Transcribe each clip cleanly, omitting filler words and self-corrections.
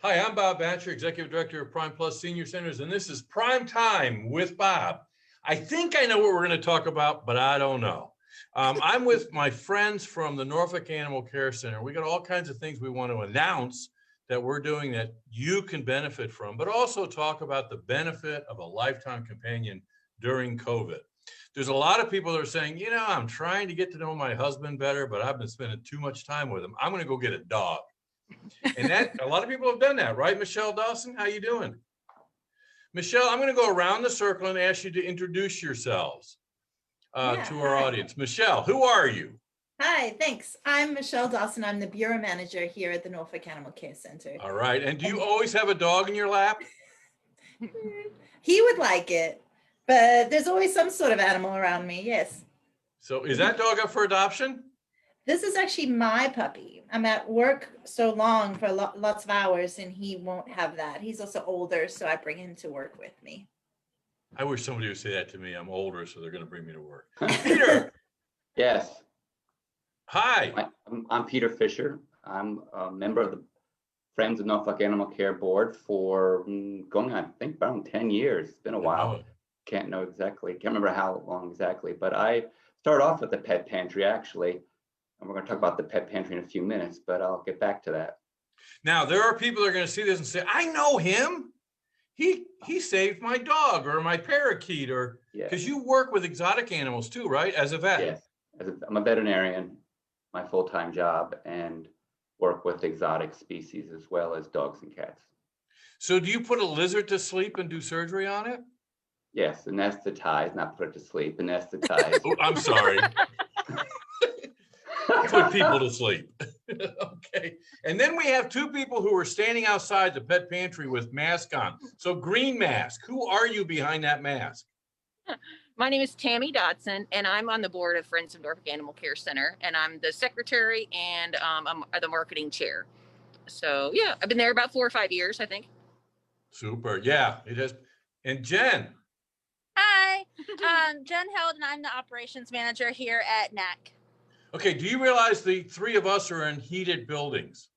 Hi, I'm Bob Batcher, Executive Director of Prime Plus Senior Centers, and this is Prime Time with Bob. I think I know what we're going to talk about, but I don't know. I'm with my friends from the Norfolk Animal Care Center. We got all kinds of things we want to announce that we're doing that you can benefit from, but also talk about the benefit of a lifetime companion during COVID. There's a lot of people that are saying, you know, I'm trying to get to know my husband better, but I've been spending too much time with him. I'm going to go get a dog. And that a lot of people have done that, right? Michelle Dawson, how you doing? Michelle, I'm going to go around the circle and ask you to introduce yourselves to our audience. Michelle, who are you? Hi, thanks. I'm Michelle Dawson. I'm the Bureau Manager here at the Norfolk Animal Care Center. All right. And do you always have a dog in your lap? He would like it, but there's always some sort of animal around me, yes. So is that dog up for adoption? This is actually my puppy. I'm at work so long for lots of hours and he won't have that. He's also older, so I bring him to work with me. I wish somebody would say that to me. I'm older, so they're going to bring me to work. Peter. Yes. Hi. I'm Peter Fisher. I'm a member of the Friends of Norfolk Animal Care Board for going on, I think, around 10 years. It's been a while. Can't remember how long exactly, but I started off with the Pet Pantry, actually. And we're going to talk about the Pet Pantry in a few minutes, but I'll get back to that. Now, there are people that are going to see this and say, I know him. He saved my dog or my parakeet, or because you work with exotic animals too, right? As a vet. Yes, I'm a veterinarian, my full-time job, and work with exotic species as well as dogs and cats. So do you put a lizard to sleep and do surgery on it? Yes, anesthetize, not put it to sleep, anesthetize. Oh, I'm sorry. Put people to sleep. Okay. And then we have two people who are standing outside the pet pantry with masks on. So green mask, who are you behind that mask? My name is Tammy Dodson, and I'm on the board of Friends of Norfolk Animal Care Center, and I'm the secretary and I'm the marketing chair. So yeah, I've been there about 4 or 5 years, I think. Super. Yeah, it is. And Jen. Hi, Jen Held, and I'm the operations manager here at NAC. Okay, do you realize the three of us are in heated buildings?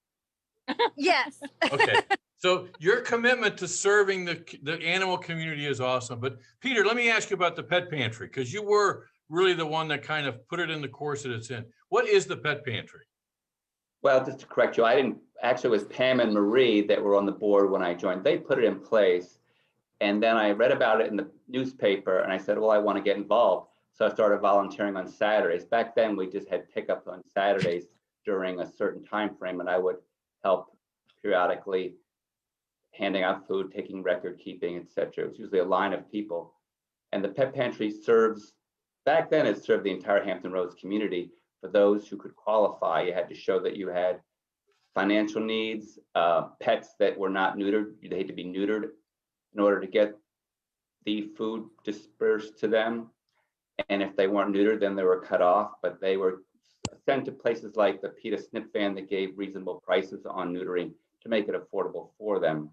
Yes. Okay, so your commitment to serving the animal community is awesome. But Peter, let me ask you about the pet pantry, because you were really the one that kind of put it in the course that it's in. What is the pet pantry? Well, just to correct you, I didn't, actually it was Pam and Marie that were on the board when I joined. They put it in place. And then I read about it in the newspaper and I said, well, I want to get involved. So I started volunteering on Saturdays. Back then, we just had pickups on Saturdays during a certain time frame, and I would help periodically handing out food, taking record keeping, etc. It was usually a line of people. And the Pet Pantry serves, back then it served the entire Hampton Roads community. For those who could qualify, you had to show that you had financial needs, pets that were not neutered, they had to be neutered in order to get the food dispersed to them. And if they weren't neutered, then they were cut off, but they were sent to places like the PETA SNP van that gave reasonable prices on neutering to make it affordable for them.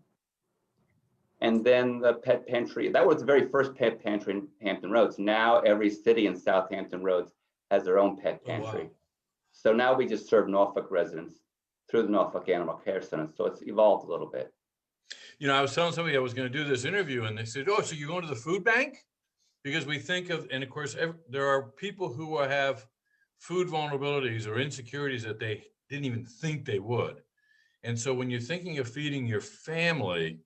And then the Pet Pantry, that was the very first Pet Pantry in Hampton Roads. Now every city in Southampton Roads has their own Pet Pantry. Oh, wow. So now we just serve Norfolk residents through the Norfolk Animal Care Center. So it's evolved a little bit. You know, I was telling somebody I was going to do this interview and they said, oh, so you're going to the food bank? Because we think of, and of course, there are people who have food vulnerabilities or insecurities that they didn't even think they would. And so when you're thinking of feeding your family,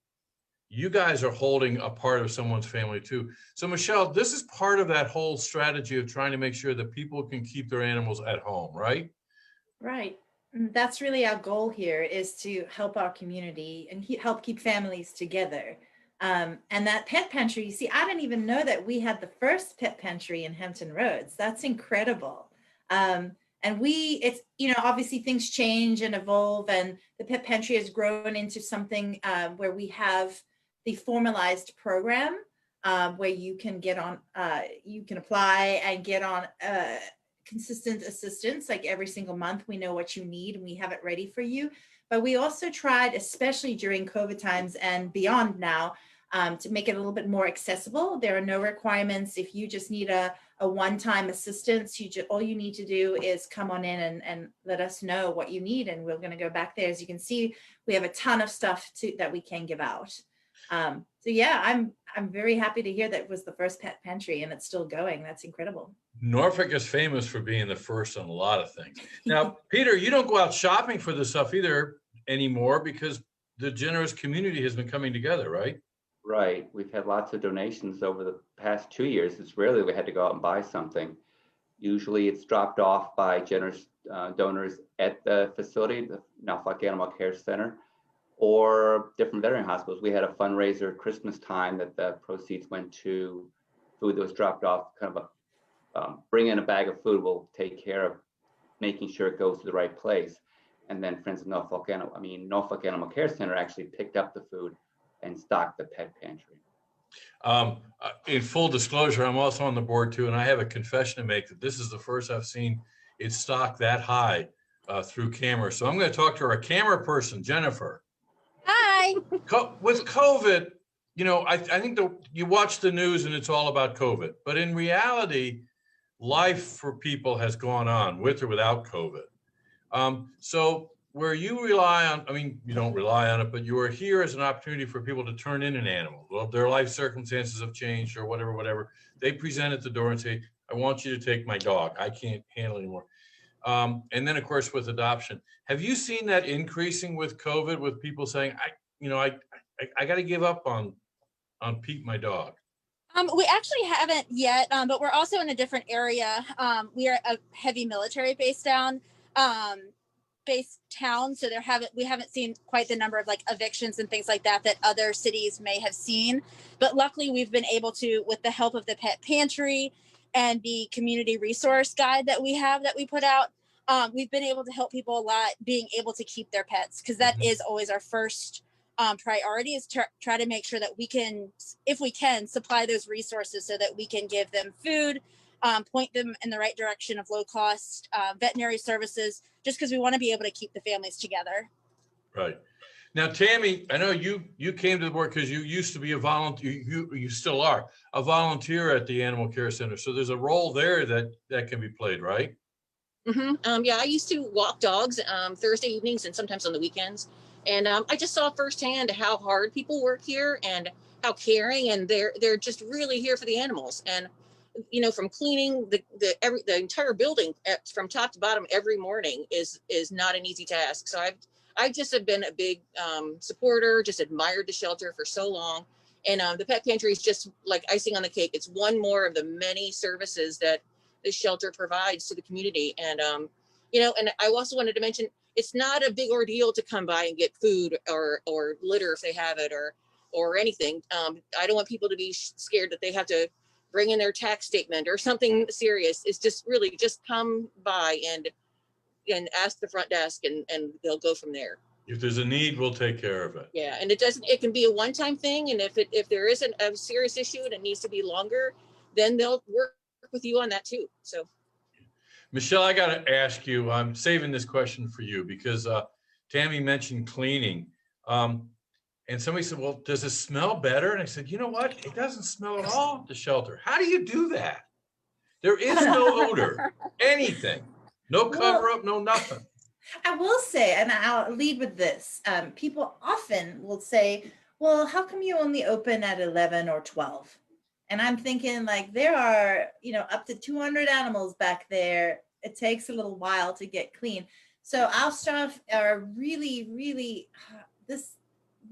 you guys are holding a part of someone's family too. So Michelle, this is part of that whole strategy of trying to make sure that people can keep their animals at home, right? Right. That's really our goal here, is to help our community and help keep families together. And that pet pantry, you see, I didn't even know that we had the first pet pantry in Hampton Roads. That's incredible. And it's, you know, obviously things change and evolve, and the pet pantry has grown into something where we have the formalized program where you can get on, you can apply and get on consistent assistance. Like every single month, we know what you need and we have it ready for you. But we also tried, especially during COVID times and beyond now, to make it a little bit more accessible. There are no requirements. If you just need a a one-time assistance. All you need to do is come on in and let us know what you need, and we're going to go back there. As you can see, we have a ton of stuff that we can give out. So yeah, I'm very happy to hear that was the first pet pantry and it's still going. That's incredible. Norfolk is famous for being the first on a lot of things. Now, Peter, you don't go out shopping for this stuff either anymore because the generous community has been coming together, right? Right. We've had lots of donations over the past 2 years. It's rarely we had to go out and buy something. Usually it's dropped off by generous donors at the facility, the Norfolk Animal Care Center, or different veterinary hospitals. We had a fundraiser Christmas time that the proceeds went to food that was dropped off, kind of a bring in a bag of food, we'll take care of making sure it goes to the right place. And then Friends of Norfolk Animal Care Center actually picked up the food and stocked the pet pantry. In full disclosure, I'm also on the board too, and I have a confession to make that this is the first I've seen it stocked that high through camera. So I'm going to talk to our camera person, Jennifer. Hi. With COVID, you know, I think you watch the news and it's all about COVID, but in reality, life for people has gone on with or without COVID. So where you rely on, I mean, you don't rely on it, but you are here as an opportunity for people to turn in an animal. Well, their life circumstances have changed or whatever. They present at the door and say, I want you to take my dog. I can't handle it anymore. And then of course, with adoption, have you seen that increasing with COVID, with people saying, I got to give up on Pete, my dog? We actually haven't yet, but we're also in a different area. We are a heavy military base town, so we haven't seen quite the number of like evictions and things like that other cities may have seen. But luckily, we've been able to, with the help of the pet pantry and the community resource guide that we put out, we've been able to help people a lot being able to keep their pets, because that is always our first priority, is to try to make sure that we can, if we can, supply those resources so that we can give them food, point them in the right direction of low cost veterinary services, just because we want to be able to keep the families together. Right. Now, Tammy, I know you came to the board because you used to be a volunteer, you still are a volunteer at the Animal Care Center. So there's a role there that can be played, right? Mm-hmm. Yeah, I used to walk dogs Thursday evenings and sometimes on the weekends. And I just saw firsthand how hard people work here and how caring, and they're just really here for the animals. And you know, from cleaning the entire building from top to bottom every morning is not an easy task. So I just have been a big supporter, just admired the shelter for so long. And the pet pantry is just like icing on the cake. It's one more of the many services that the shelter provides to the community. And you know, and I also wanted to mention, it's not a big ordeal to come by and get food or litter if they have it or anything. I don't want people to be scared that they have to bring in their tax statement or something serious. It's just really just come by and ask the front desk and they'll go from there. If there's a need, we'll take care of it. Yeah, and it can be a one-time thing. And if there isn't a serious issue and it needs to be longer, then they'll work with you on that too. So. Michelle, I got to ask you, I'm saving this question for you because Tammy mentioned cleaning. And somebody said, well, does it smell better? And I said, you know what? It doesn't smell at all at the shelter. How do you do that? There is no odor, anything, no cover up, no nothing. I will say, and I'll lead with this, people often will say, well, how come you only open at 11 or 12? And I'm thinking, like, there are, up to 200 animals back there. It takes a little while to get clean. So our staff are really, really,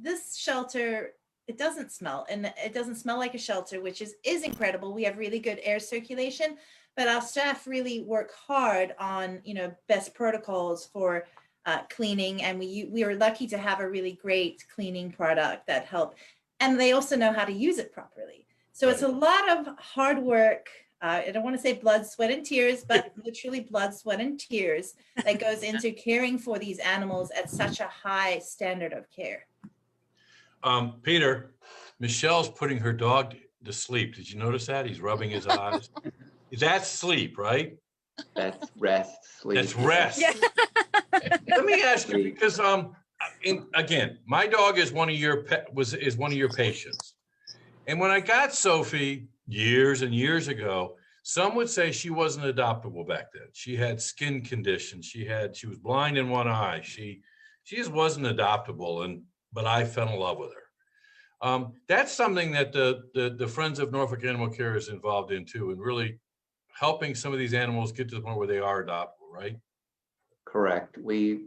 this shelter, it doesn't smell, and it doesn't smell like a shelter, which is incredible. We have really good air circulation, but our staff really work hard on, best protocols for cleaning. And we are lucky to have a really great cleaning product that help. And they also know how to use it properly. So it's a lot of hard work. I don't want to say blood, sweat, and tears, but literally blood, sweat, and tears that goes into caring for these animals at such a high standard of care. Peter, Michelle's putting her dog to sleep. Did you notice that? He's rubbing his eyes. That's sleep, right? That's rest, sleep. That's rest. Yeah. Let me ask you, because again, my dog is one of your patients. And when I got Sophie years and years ago, Some would say she wasn't adoptable back then. She had skin conditions. She was blind in one eye. She just wasn't adoptable, but I fell in love with her. That's something that the Friends of Norfolk Animal Care is involved in too, and really helping some of these animals get to the point where they are adoptable, right? Correct. We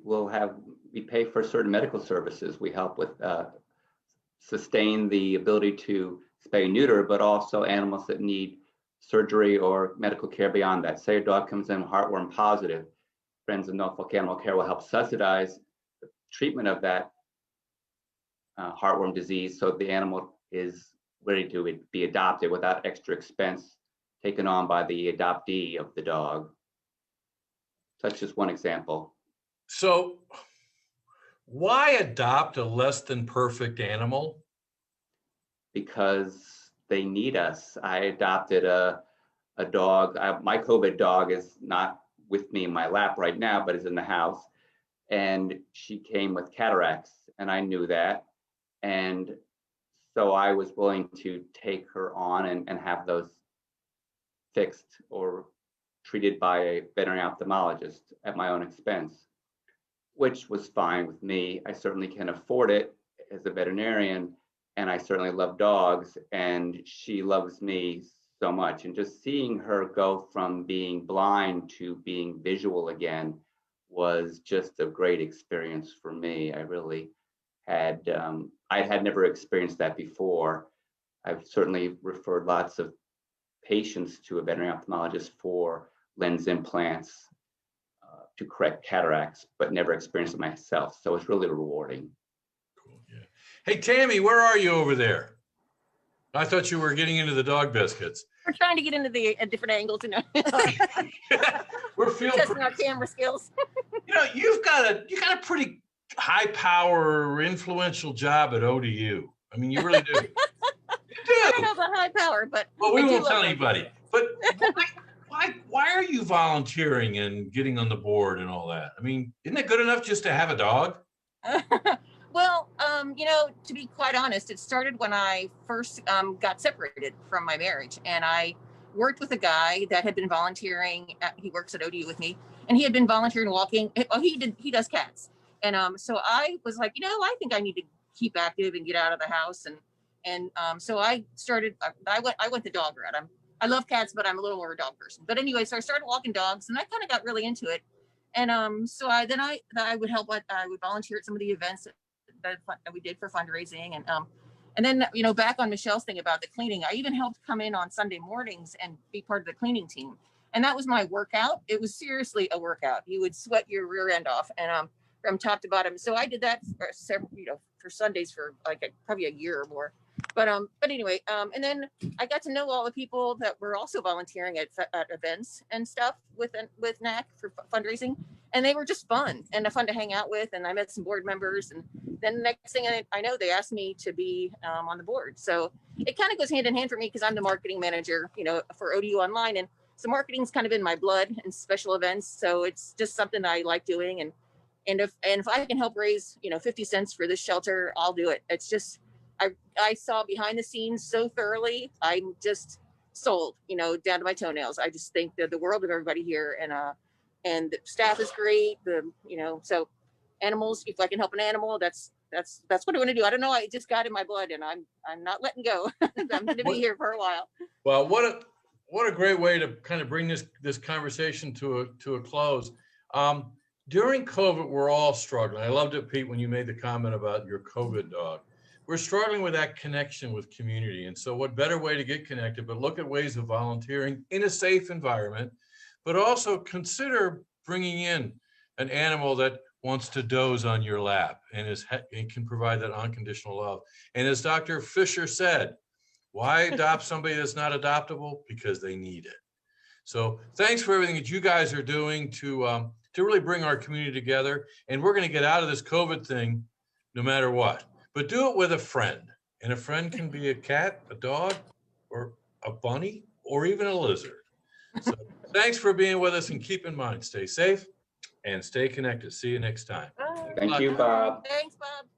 pay for certain medical services. We help with sustain the ability to spay and neuter, but also animals that need surgery or medical care beyond that. Say a dog comes in heartworm positive, Friends of Norfolk Animal Care will help subsidize the treatment of that heartworm disease so the animal is ready to be adopted without extra expense taken on by the adoptee of the dog. So that's just one example. So why adopt a less than perfect animal? Because they need us. I adopted a dog. My COVID dog is not with me in my lap right now, but is in the house. And she came with cataracts, and I knew that. And so I was willing to take her on and have those fixed or treated by a veterinary ophthalmologist at my own expense, which was fine with me. I certainly can afford it as a veterinarian, and I certainly love dogs, and she loves me so much. And just seeing her go from being blind to being visual again was just a great experience for me. I really had, I had never experienced that before. I've certainly referred lots of patients to a veterinary ophthalmologist for lens implants to correct cataracts, but never experienced it myself. So it's really rewarding. Cool, yeah. Hey, Tammy, where are you over there? I thought you were getting into the dog biscuits. We're trying to get into the different angles and We're feeling testing our camera skills. You know, you got a pretty high power, influential job at ODU. I mean, you really do. You do. I don't know about high power, but Well, we I do won't love tell them. anybody. But why are you volunteering and getting on the board and all that? I mean, isn't it good enough just to have a dog? Well, you know, to be quite honest, it started when I first got separated from my marriage, and I worked with a guy that had been volunteering. He works at ODU with me, and he had been volunteering walking. Well, he does cats, and so I was like, you know, I think I need to keep active and get out of the house, and so I started. I went the dog route. I love cats, but I'm a little more a dog person. But anyway, so I started walking dogs, and I kind of got really into it. And so I would help. I would volunteer at some of the events that we did for fundraising, and then, you know, back on Michelle's thing about the cleaning, I even helped come in on Sunday mornings and be part of the cleaning team, and that was my workout. It was seriously a workout. You would sweat your rear end off, and from top to bottom. So I did that for several, you know, for Sundays for like probably a year or more. But anyway, and then I got to know all the people that were also volunteering at events and stuff with NAC for fundraising, and they were just fun and fun to hang out with. And I met some board members, and then the next thing I know, they asked me to be on the board. So it kind of goes hand in hand for me because I'm the marketing manager, you know, for ODU Online, and so marketing's kind of in my blood and special events. So it's just something that I like doing, and if I can help raise, you know, 50 cents for this shelter, I'll do it. It's just I saw behind the scenes so thoroughly. I'm just sold, you know, down to my toenails. I just think that the world of everybody here, and the staff is great. You know, so animals, if I can help an animal, that's what I want to do. I don't know. I just got in my blood, and I'm not letting go. I'm going to be here for a while. Well, what a great way to kind of bring this conversation to a close. During COVID, we're all struggling. I loved it, Pete, when you made the comment about your COVID dog. We're struggling with that connection with community. And so what better way to get connected, but look at ways of volunteering in a safe environment, but also consider bringing in an animal that wants to doze on your lap and can provide that unconditional love. And as Dr. Fisher said, why adopt somebody that's not adoptable? Because they need it. So thanks for everything that you guys are doing to really bring our community together. And we're going to get out of this COVID thing no matter what. But do it with a friend. And a friend can be a cat, a dog, or a bunny, or even a lizard. So thanks for being with us, and keep in mind, stay safe and stay connected. See you next time. Thank you, Bob. Thanks, Bob.